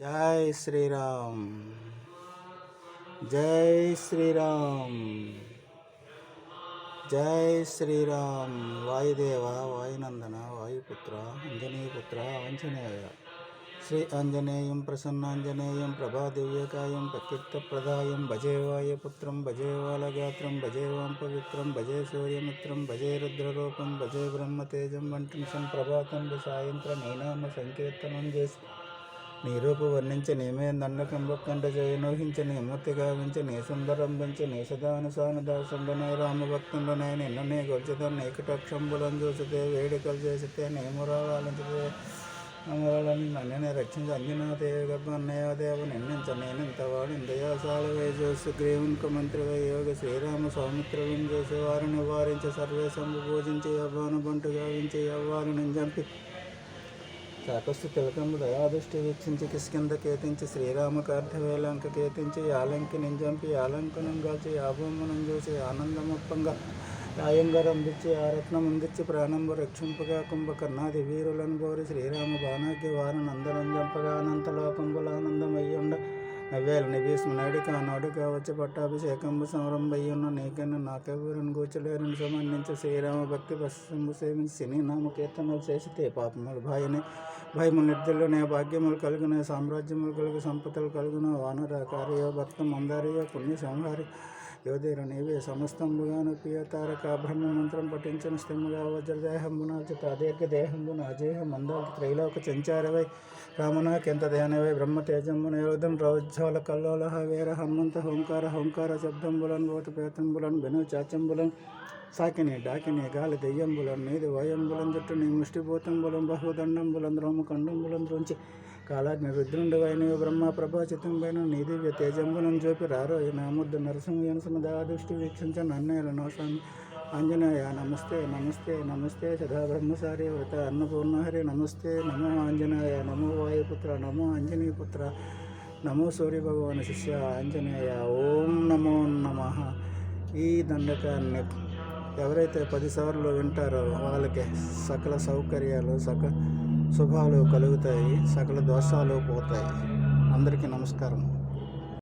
జై శ్రీరామ్, జై శ్రీరామ్, జై శ్రీరామ్. వాయుదేవ, వాయునందన, వాయుపుత్ర, అంజనీపుత్ర, ఆంజనేయ. శ్రీ ఆంజనేయం ప్రసన్నాంజనేయం ప్రభాదివ్యకాయం ప్రకీర్తప్రదాయం భజే వాయుపుత్రం భజే వాలగాత్రం భజే వాం పవిత్రం భజే సూర్యమిత్రం భజే రుద్రరూపం భజే బ్రహ్మతేజం వంటిం సంప్రభాతం సాయంత్ర నీనామ సంకీర్తనం చేసి నీ రూపు వర్ణించి నీమే దండకంబొక్కంట జయనోహించి నీ మూర్తి గావించి నీ సుందరం పెంచి నీ సదానుసానుదాసుండనే రామభక్తుండనే నిన్ననే గొల్చుదని నీ కటాక్షంబులను చూసితే వేడుకలు చేసితే నీ మురాళించితే అమరాలని నన్ననే రక్షించి అంజనాదేవ గర్భన్నయాదేవ నిన్నించ నేనింతవాడు ఇందయాసాలవై చూసి గ్రీవునికి మంత్రివై యోగ శ్రీరామ సౌమిత్రులను చూసి వారిని వారించి సర్వేశంబు పూజించి యవ్వాను బంటు గావించి యవ్వాలను చంపి సాకస్తు తిలకంబు దయాదృష్టి వీక్షించి కిష్కింద కేతించి శ్రీరామ కార్ధవేలంక కేతించి యాలంకి నింజంపి యాలంకనం కాల్చి యాభూమనం చూసి ఆనందమొప్పంగా యాయంగరందించి ఆ రత్నముందిచ్చి ప్రాణంబు రక్షింపగా కుంభకర్ణాది వీరులను కోరి శ్రీరామ బాణాగ్య వారనందరం చంపగా అనంతలోకంబులానందమయ్యుండ నవ్వేలు నిభీష్మునాడిక నాడుగా వచ్చి పట్టాభిషేకంబు సంరంభయ్యున్న నీకన్నా నాకెవరిని కూర్చలేరని సమన్నించి శ్రీరామ భక్తి పశంబు సేవించి సినీ నామ కీర్తనలు చేసితే పాపములు భయములు నిర్దలునే భాగ్యములు కలుగున సామ్రాజ్యములు కలుగు సంపదలు కలుగున వానర కార్యో భక్త మందారియో పుణ్య సంహారి యోధేర నీవే సమస్తంబుగా నొప్పియ తారక బ్రహ్మ మంత్రం పఠించిన స్థిముగా వజ్రదేహంబునాచిత దీర్ఘ దేహంబున అజేహ మందాకి త్రైలోక సంచారవై రామనాకెంత ధ్యానవై బ్రహ్మతేజంబు నిరోధం రౌజ్వల కల్లోలహ వీర హనుమంత హోంకార శబ్దంబులను భూత పేతంబులను బెను చాచంబులను సాకిని డాకిని గాలి దెయ్యంబులను నీది వయంబులం జుట్టు నీ ముష్టిభూతంబులం బహుదండంబులం ద్రోమకండంబులం ద్రోంచి కాలాగ్ని రుద్రుండవైన బ్రహ్మ ప్రభాచితంపైన నీ దివ్య తేజంబులను చూపి రారోయి నా ముద్దు నరసింహ దృష్టి వీక్షించ నన్నేలను స్వామి ఆంజనేయ నమస్తే నమస్తే నమస్తే సదా బ్రహ్మచారి వ్రత అన్నపూర్ణహరి నమస్తే నమో ఆంజనేయ నమో వాయుపుత్ర నమో ఆంజనేయపుత్ర నమో సూర్యభగవాన్ శిష్య ఆంజనేయ. ఓం నమో నమః. ఈ దండకాన్ని ఎవరైతే 10 సార్లు వింటారో వాళ్ళకి సకల సౌకర్యాలు సకల శుభాలు కలుగుతాయి, సకల దోషాలు పోతాయి. అందరికీ నమస్కారం.